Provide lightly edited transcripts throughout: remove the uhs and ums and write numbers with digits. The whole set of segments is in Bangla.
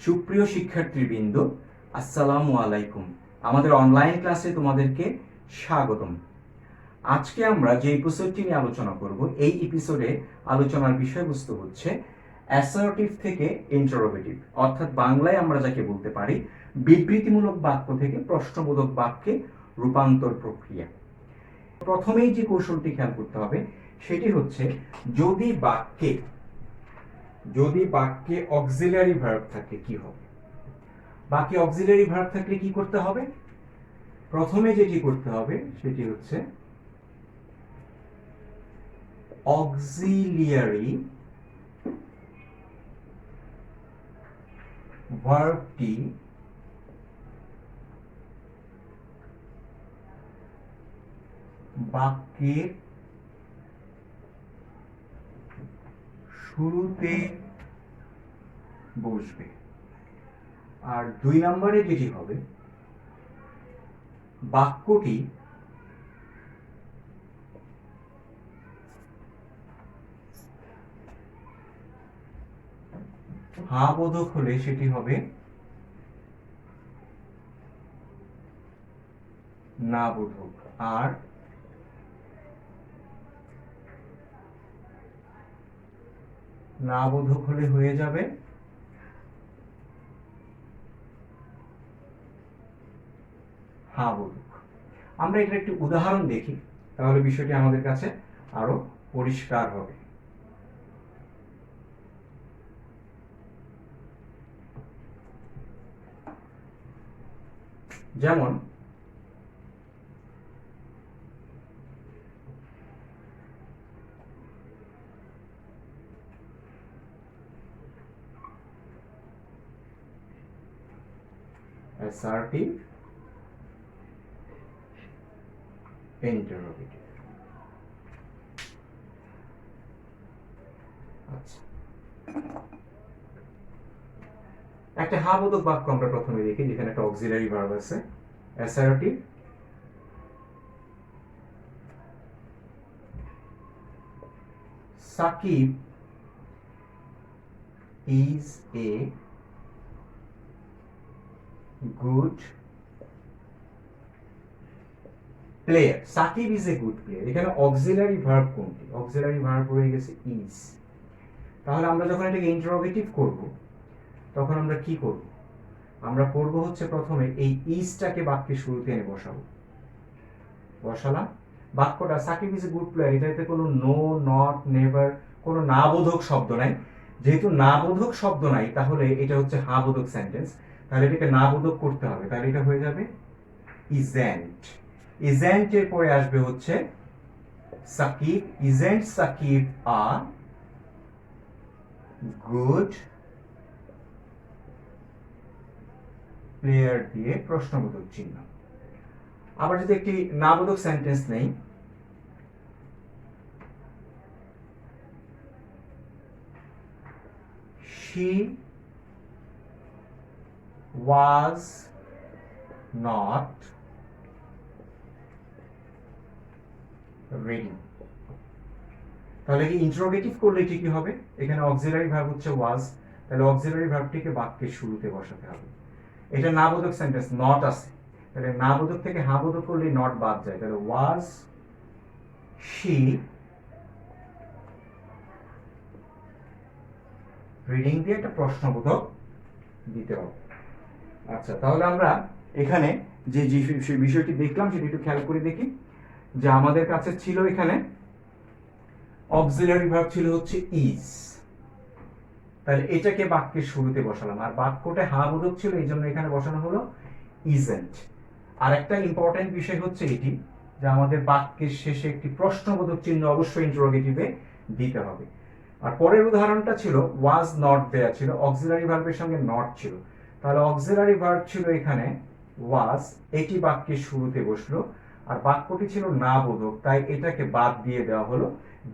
সুপ্রিয় শিক্ষার্থীবৃন্দ, আসসালামু আলাইকুম। আমাদের অনলাইন ক্লাসে তোমাদেরকে স্বাগতম। আজকে আমরা যে এপিসোডটি নিয়ে আলোচনা করব, এই এপিসোডে আলোচনার বিষয়বস্তু হচ্ছে অ্যাসার্টিভ থেকে ইন্টারোগেটিভ, অর্থাৎ বাংলায় আমরা যাকে বলতে পারি বিবৃতিমূলক বাক্য থেকে প্রশ্নবোধক বাক্যে রূপান্তর প্রক্রিয়া। প্রথমেই যে কৌশলটি খেয়াল করতে হবে সেটি হচ্ছে যদি বাক্যে অক্সিলারি ভার্ব থাকে কি হবে। বাক্যে অক্সিলারি ভার্ব থাকলে কি করতে হবে? প্রথমে যেটি করতে হবে সেটি হচ্ছে অক্সিলিয়ারি ভার্বটি বাক্যের শুরুতে বসবে। আর 2 নম্বরে যেটি হবে, বাক্যটি হা বোধক হলে সেটি হবে না বোধক, আর না বোধক হলে হয়ে যাবে হা বোধক। আমরা এটার একটি উদাহরণ দেখি, তাহলে বিষয়টি আমাদের কাছে আরো পরিষ্কার হবে। যেমন assertive, interrogative। আচ্ছা, একটা হা বোধক বাক্য আমরা প্রথমে দেখি, যেখানে একটা অক্সিলারি ভার্ব আছে। assertive Saqib is a good player। Sakib is a good player, এখানে অক্সিলারি ভার্ব কোনটি? অক্সিলারি ভার্ব হয়ে গেছে ইজ। তাহলে আমরা যখন এটাকে ইন্টারোগেটিভ করব, তখন আমরা কি করব? আমরা করব হচ্ছে প্রথমে এই ইজটাকে বাক্যের শুরুতে এনে বসালাম। বাক্যটা Sakib is a good player, এটাতে কোনো নো, নট, নেভার, কোনো না বোধক শব্দ নাই। যেহেতু না বোধক শব্দ নাই, তাহলে এটা হচ্ছে হা বোধক সেন্টেন্স। তাহলে এটাকে না বোধক করতে হবে, তাহলে এটা হয়ে যাবে ইজেন্ট। ইজেন্ট এর পরে আসবে হচ্ছে Sakib. Isn't Sakib a good player দিয়ে প্রশ্নবোধক চিহ্ন। আবার যদি একটি না বোধক সেন্টেন্স নেই, she was not reading। তাহলে কি ইন্টারোগেটিভ করলে ঠিক কি হবে? এখানে অক্সিলারি ভার্ব হচ্ছে ওয়াজ, তাহলে অক্সিলারি ভার্বটিকে বাক্যের শুরুতে বসাতে হবে। এটা না বোধক সেন্টেন্স, নট আছে, তাহলে না বোধক থেকে হা বোধক করলে নট বাদ যায়, তাহলে ওয়াজ শি রিডিং দিয়ে একটা প্রশ্নবোধক দিতে হবে। আচ্ছা, তাহলে আমরা এখানে যে বিষয়টি দেখলাম সেটি একটু খেয়াল করে দেখি। যে আমাদের কাছে ছিল এখানে অক্সিলারি ভার্ব ছিল হচ্ছে ইজ, তাহলে এটাকে বাক্যের শুরুতে বসালাম। আর বাক্যটা হা বোধক ছিল, এই জন্য এখানে বসানো হলো ইজেন্ট। আর একটা ইম্পর্টেন্ট বিষয় হচ্ছে এটি, যে আমাদের বাক্যের শেষে একটি প্রশ্নবোধক চিহ্ন অবশ্যই ইন্টারোগেটিভে দিতে হবে। আর পরের উদাহরণটা ছিল ওয়াজ নট দেয়া ছিল, অক্সিলারি ভার্বের সঙ্গে নট ছিল, তাহলে অক্সিলারি ভার্ব ছিল এখানে ওয়াজ, এটি বাক্যের শুরুতে বসলো। আর বাক্যটি ছিল না বোধক, তাই এটাকে বাদ দিয়ে দেওয়া হলো,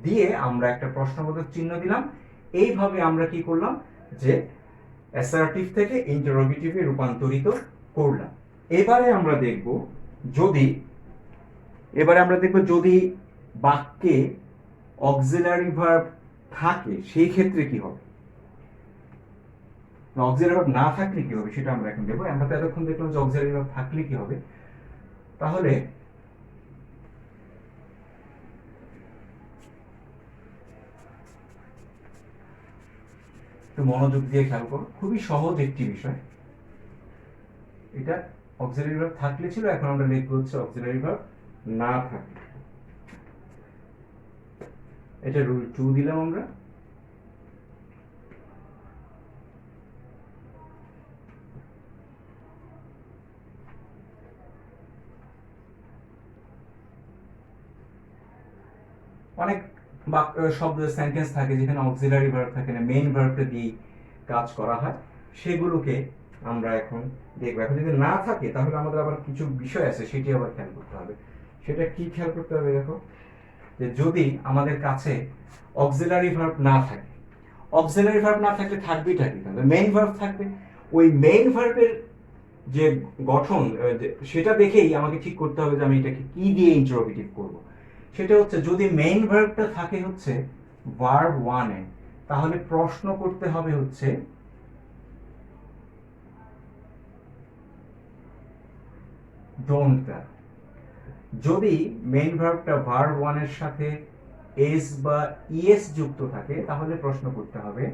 দিয়ে আমরা একটা প্রশ্নবোধক চিহ্ন দিলাম। এইভাবে আমরা কি করলাম, যে অ্যাসার্টিভ থেকে ইন্টারোগেটিভে রূপান্তরিত করলাম। এবারে আমরা দেখব যদি বাক্যে অক্সিলারি ভার্ব থাকে সেই ক্ষেত্রে কি হবে। অক্সিলারি ভার্ব না থাকলে কি হবে সেটা আমরা এখন দেখবো। আমরা তো এতক্ষণ দেখলাম যে অক্সিলারি ভার্ব থাকলে কি হবে। তাহলে একটু মনোযোগ দিয়ে খেয়াল করো, খুবই সহজ একটি বিষয়। এটা অক্সিলারি ভার্ব থাকলে ছিল, এখন আমরা লিখবো হচ্ছে অক্সিলারি ভার্ব না থাকলে। এটা রুল 2 দিলাম আমরা। অনেক শব্দ সেন্টেন্স থাকে যেখানে অক্সিলারি ভার্ব থাকে না, মেইন ভার্বটা দিয়ে কাজ করা হয়, সেগুলোকে আমরা এখন দেখবো। এখন যদি না থাকে তাহলে আমাদের আবার কিছু বিষয় আছে, সেটি আবার খেয়াল করতে হবে। সেটা কি খেয়াল করতে হবে? দেখো, যে যদি আমাদের কাছে অক্সিলারি ভার্ব না থাকে, অক্সিলারি ভার্ব না থাকলে থাকবেটা কি? তাহলে মেইন ভার্ব থাকবে। ওই মেইন ভার্বের যে গঠন সেটা দেখেই আমাকে ঠিক করতে হবে যে আমি এটাকে কি দিয়ে ইন্টারোগেটিভ করব। সেটা হচ্ছে যদি মেইন ভার্বটা থাকে হচ্ছে ভার্ব 1 এ, তাহলে প্রশ্ন করতে হবে হচ্ছে ডোন্ট দ্যাট। যদি মেইন ভার্বটা ভার্ব 1 এর সাথে এস বা ইএস যুক্ত থাকে তাহলে প্রশ্ন করতে হবে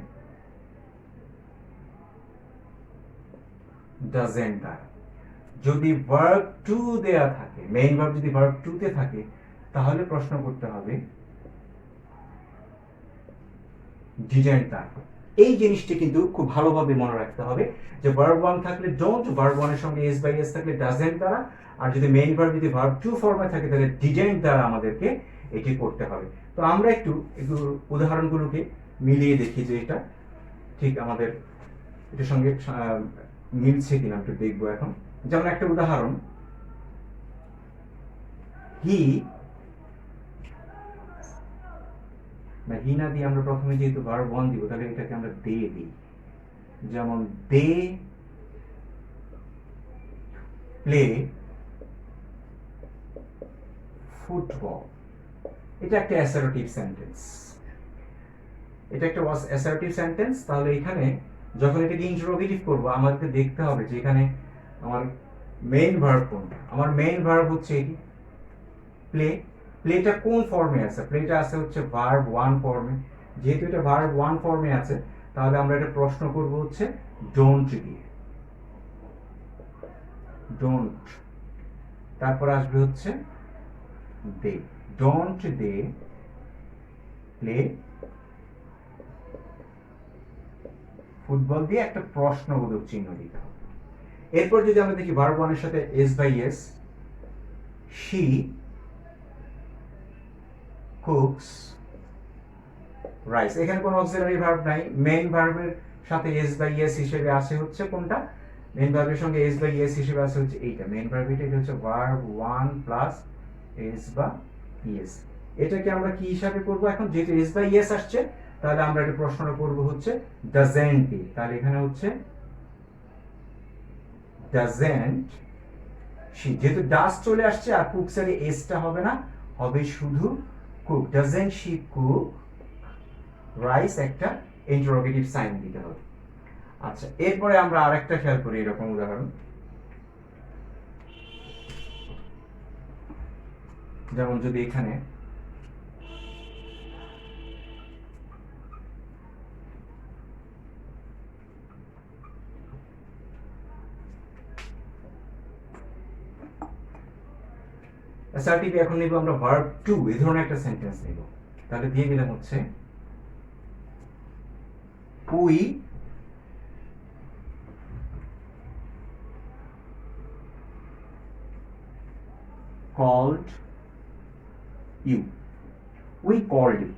ডাজেন্ট দ্যাট। যদি ভার্ব 2 দেয়া থাকে, মেইন ভার্ব যদি ভার্ব 2 তে থাকে তাহলে প্রশ্ন করতে হবে ডিডন্ট দ্যাট। এই জিনিসটি কিন্তু খুব ভালোভাবে মনে রাখতে হবে যে ভার্ব 1 থাকলে ডোন্ট, ভার্ব 1 এর সঙ্গে এস বাই এস থাকলে ডাজেন্ট দ্বারা, আর যদি মেইন ভার্ব যদি ভার্ব 2 ফর্মে থাকে তাহলে ডিডন্ট দ্বারা আমাদেরকে এটি করতে হবে। তো আমরা একটু উদাহরণগুলোকে মিলিয়ে দেখি যে এটা ঠিক আমাদের এটার সঙ্গে মিলছে কিনা একটু দেখবো এখন। যেমন একটা উদাহরণ, হি না দিয়ে আমরা প্রথমে যেহেতু ভার্ব 1 দিব তাহলে এটাকে আমরা দে দিই। যেমন দে প্লে ফুটবল। এটা একটা অ্যাসার্টিভ সেন্টেন্স, এটা একটা অ্যাসার্টিভ সেন্টেন্স। তাহলে এখানে যখন এটাকে ইন্টারোগেটিভ করব আমাদেরকে দেখতে হবে যে এখানে আমার মেইন ভার্ব কোনটা। আমার মেইন ভার্ব হচ্ছে এটি প্লে। প্লেটা কোন ফর্মে আছে? প্লেটা আছে হচ্ছে ভার্ব 1 ফর্মে। যেহেতু এটা ভার্ব 1 ফর্মে আছে তাহলে আমরা এটা প্রশ্ন করব হচ্ছে ডোন্ট দিয়ে। ডোন্ট, তারপর আসবে হচ্ছে দে। ডোন্ট দে প্লে ফুটবল দিয়ে একটা প্রশ্নবোধক চিহ্ন দিতে হবে। এরপর যদি আমরা দেখি ভার্ব 1 এর সাথে S by S, she cooks rice. এখানে কোনো অক্সিলারি ভার্ব নাই, মেইন ভার্বের সাথে এস বাই এস হিসেবে আসে হচ্ছে কোনটা? মেইন ভার্বের সঙ্গে এস বাই এস হিসেবে আসে হচ্ছে এইটা মেইন ভার্ব। এটা হচ্ছে ভার্ব 1 প্লাস এস বা ইএস। এটাকে আমরা কি হিসাবে করব? এখন যেহেতু এস বাই এস আসছে তাহলে আমরা এটা প্রশ্নটা করব হচ্ছে ডাজেন্ট বি। তাহলে এখানে হচ্ছে ডাজেন্ট শি। যেহেতু ডাজ চলে আসছে আর কুকস এর এসটা হবে না, হবে শুধু cook. Doesn't she cook rice, একটা ইন্টারোগেটিভ সাইন দিতে হবে। আচ্ছা, এরপরে আমরা আরেকটা খেয়াল করি এরকম উদাহরণ। যেমন যদি এখানে অ্যাসার্টিভ, এখন নিব আমরা ভার্ব 2, এই ধরনের একটা সেন্টেন্স নিব। তাহলে দিয়ে দিলাম হচ্ছে we called you, we called you।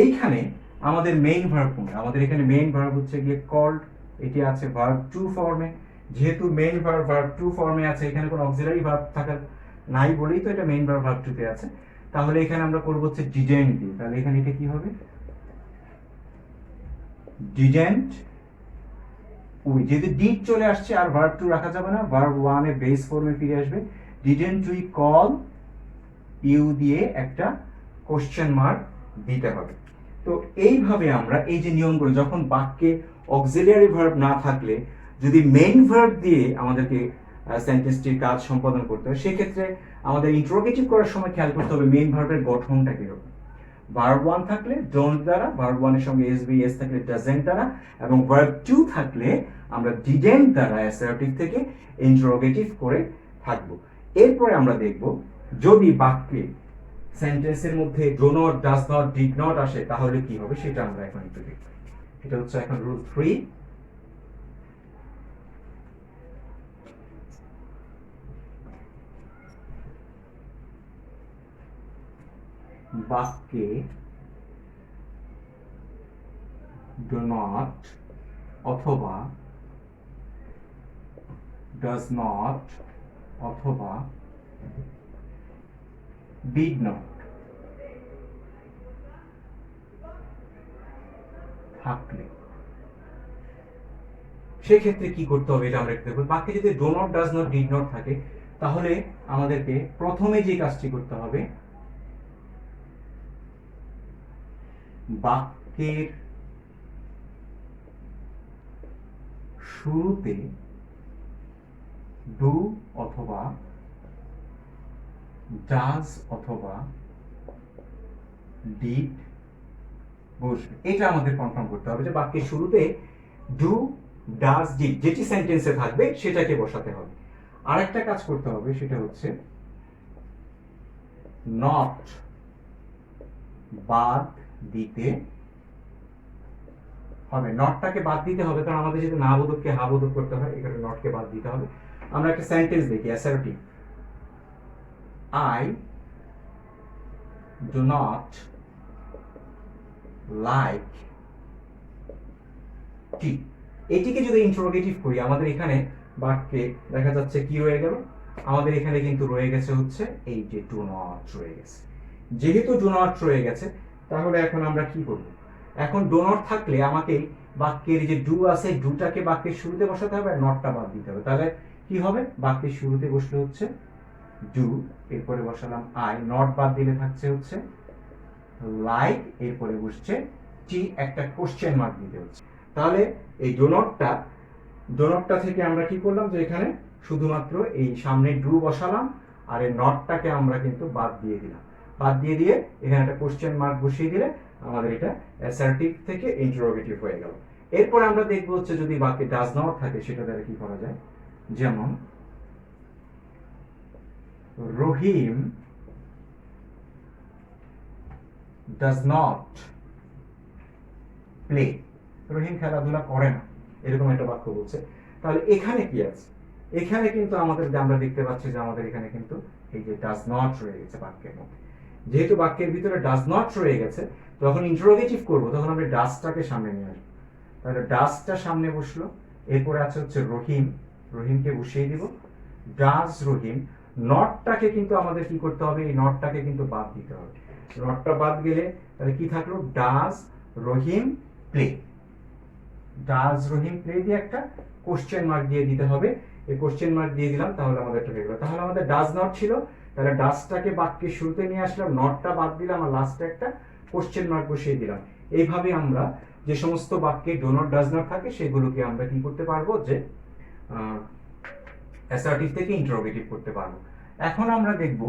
এইখানে আমাদের মেইন ভার্ব কোনটা? আমাদের এখানে মেইন ভার্ব হচ্ছে গিয়ে called, এটি আছে ভার্ব 2 ফর্মে। যেহেতু মেইন ভার্ব 2 ফর্মে আছে, এখানে কোনো অক্সিলারি ভার্ব থাকার নাই বলেই তো এটা মেইন ভার্ব 2 তে আছে। তাহলে এখানে আমরা করব হচ্ছে ডিডেন্ট দিয়ে। তাহলে এখানে এটা কি হবে? Didn't we. যেহেতু ডিড চলে আসছে আর ভার্ব 2 রাখা যাবে না, ভার্ব 1 এর বেস ফর্মে ফিরে আসবে। ডিডেন্ট উই কল ইউ দিয়ে একটা কোশ্চেন মার্ক দিতে হবে। তো এইভাবে আমরা এই যে নিয়মগুলো, যখন বাক্যে অক্সিলিয়ারি ভার্ব না থাকলে যদি মেইন ভার্ব দিয়ে আমাদেরকে সেন্টেন্সটির কাজ সম্পাদন করতে হয়, সেক্ষেত্রে আমাদের ইন্টারোগেটিভ করার সময় খেয়াল করতে হবে মেইন ভার্বের গঠনটা কিরকম। ভার্ব 1 থাকলে ডোন্ট দ্বারা, ভার্ব 1 এর সঙ্গে এস বি এস থাকলে ডাজেন্ট দ্বারা, এবং ভার্ব 2 থাকলে আমরা ডিডেন্ট দ্বারা অ্যাসার্টিভ থেকে ইন্টারোগেটিভ করে থাকবো। এরপরে আমরা দেখব যদি বাক্যে সেন্টেন্সের মধ্যে do not, does not, did not আসে তাহলে কি হবে সেটা আমরা এখন একটু দেখব। এটা হচ্ছে এখন রুল 3। বাক্যে ডো নট অথবা ডাজ নট অথবা ডিড নট থাকলে সেক্ষেত্রে কি করতে হবে এটা আমরা একটু দেখব। বাক্যে যদি do not, does not, did not থাকে তাহলে আমাদেরকে প্রথমে যে কাজটি করতে হবে, বাক্যের শুরুতে ডু অথবা ডাজ অথবা ডিড বসবে। এটা আমাদের কনফার্ম করতে হবে যে বাক্যের শুরুতে ডু, ডাজ, ডিড যেটি সেন্টেন্সে থাকবে সেটাকে বসাতে হবে। আরেকটা কাজ করতে হবে, সেটা হচ্ছে নট বাদ দিতে হবে। নটটাকে বাদ দিতে হবে কারণ আমাদের যদি না বোধককে হা বোধক করতে হয়, এখানে নটকে বাদ দিতে হবে। আমরা একটা সেন্টেন্স দেখি, assertive. I do not like tea. এটিকে যদি ইন্টারোগেটিভ করি, আমাদের এখানে বাক্যে দেখা যাচ্ছে কি রয়ে গেল, আমাদের এখানে কিন্তু রয়ে গেছে হচ্ছে এই যে ডু নট রয়ে গেছে। যেহেতু ডু নট রয়ে গেছে তাহলে এখন আমরা কি করব, এখন ডু নট থাকলে আমাকে বাক্যের যে ডু আছে ডুটাকে বাক্যের শুরুতে বসাতে হবে আর নটটা বাদ দিতে হবে। তাহলে কি হবে, বাক্যের শুরুতে বসলে হচ্ছে ডু, এরপরে বসালাম আই, নট বাদ দিলে থাকছে হচ্ছে লাইক, এরপরে বসছে টি, একটা কোশ্চেন মার্ক দিতে হচ্ছে। তাহলে এই ডো নটটা থেকে আমরা কি করলাম যে এখানে শুধুমাত্র এই সামনে ডু বসালাম আর এই নটটাকে আমরা কিন্তু বাদ দিয়ে দিলাম। বাদ দিয়ে দিয়ে এখানে একটা কোশ্চেন মার্ক বসিয়ে দিলে আমাদের এটা অ্যাসার্টিভ থেকে ইন্টারোগেটিভ হয়ে গেল। এরপর আমরা দেখব হচ্ছে যদি বাক্যে ডাজ নট থাকে সেটা দ্বারা কি করা যায়। যেমন রহিম ডাজ নট প্লে, রহিম খেলাধুলা করে না, এরকম একটা বাক্য বলছে। তাহলে এখানে কি আছে, এখানে কিন্তু আমাদের আমরা দেখতে পাচ্ছি যে আমাদের এখানে কিন্তু এই যে ডাজ নট রয়ে গেছে বাক্যের মধ্যে। যেহেতু বাক্যের ভিতরে ডাজ নট রয়ে গেছে, যখন ইন্টারোগেটিভ করব তখন আমরা ডাজটাকে সামনে নিয়ে আসবো। তাহলে ডাজটা সামনে বসলো, এরপরে আছে হচ্ছে রহিম, রহিমকে বসিয়ে দিব, ডাজ রহিম। নটটাকে কিন্তু আমাদের কি করতে হবে, এই নটটাকে কিন্তু বাদ দিতে হবে। নটটা বাদ গেলে তাহলে কি থাকলো, does Rahim play. Does Rahim play দিয়ে একটা কোশ্চেন মার্ক দিয়ে দিতে হবে। এই কোশ্চেন মার্ক দিয়ে দিলাম, তাহলে আমাদের এটা হয়ে গেল। তাহলে আমাদের ডাজ নট ছিল, তাহলে ডাজটাকে বাক্যের শুরুতে নিয়ে আসলাম, নটটা বাদ দিলাম আর লাস্টে একটা কোশ্চেন মার্ক বসিয়ে দিলাম। এইভাবে আমরা যে সমস্ত বাক্যে ডো নট, ডাজ নট থাকে সেগুলোকে আমরা কি করতে পারবো, যে অ্যাসার্টিভ থেকে ইন্টারোগেটিভ করতে পারবো। এখন আমরা দেখব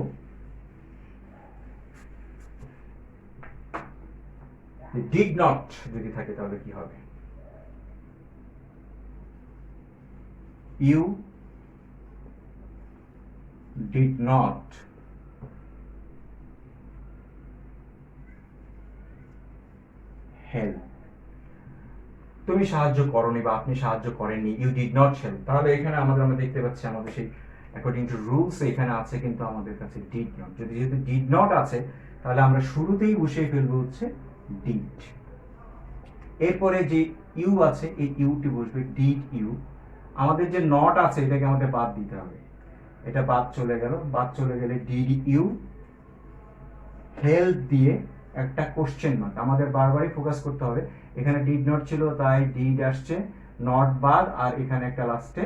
ডিড নট যদি থাকে তাহলে কি হবে। ইউ ডিড নট হেল্প, তুমি সাহায্য করনি বা আপনি সাহায্য করেননি, ইউ ডিড নট হেল্প। তাহলে এখানে আমরা দেখতে পাচ্ছি আমাদের সেই অ্যাকর্ডিং টু রুলস এখানে আছে কিন্তু আমাদের কাছে ডিড নট। যদি যেহেতু ডিড নট আছে তাহলে আমরা শুরুতেই বসিয়ে ফেলবো হচ্ছে ডিড। এরপরে যে ইউ আছে এই ইউটি বসবে ডিড ইউ। আমাদের যে নট আছে এটাকে আমাদের বাদ দিতে হবে, এটা বাদ চলে গেল, বাদ চলে গেলে ডিড ইউ হেল্প দিয়ে একটা কোশ্চেন মার্ক। আমাদের বারবারই ফোকাস করতে হবে, এখানে ডিড নট ছিল তাই ডিড আসছে, নট বাদ, আর এখানে একটা লাস্টে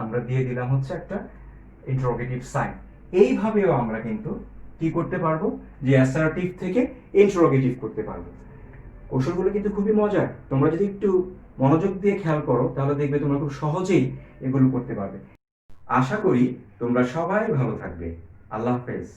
আমরা দিয়ে দিলাম হচ্ছে একটা ইন্টারোগেটিভ সাইন। এইভাবেও আমরা কিন্তু কি করতে পারবো, যে অ্যাসার্টিভ থেকে ইন্টারোগেটিভ করতে পারবো। কৌশলগুলো কিন্তু খুবই মজার, তোমরা যদি একটু মনোযোগ দিয়ে খেয়াল করো তাহলে দেখবে তোমরা খুব সহজেই এগুলো করতে পারবে। আশা করি তোমরা সবাই ভালো থাকবে। আল্লাহ হাফেজ।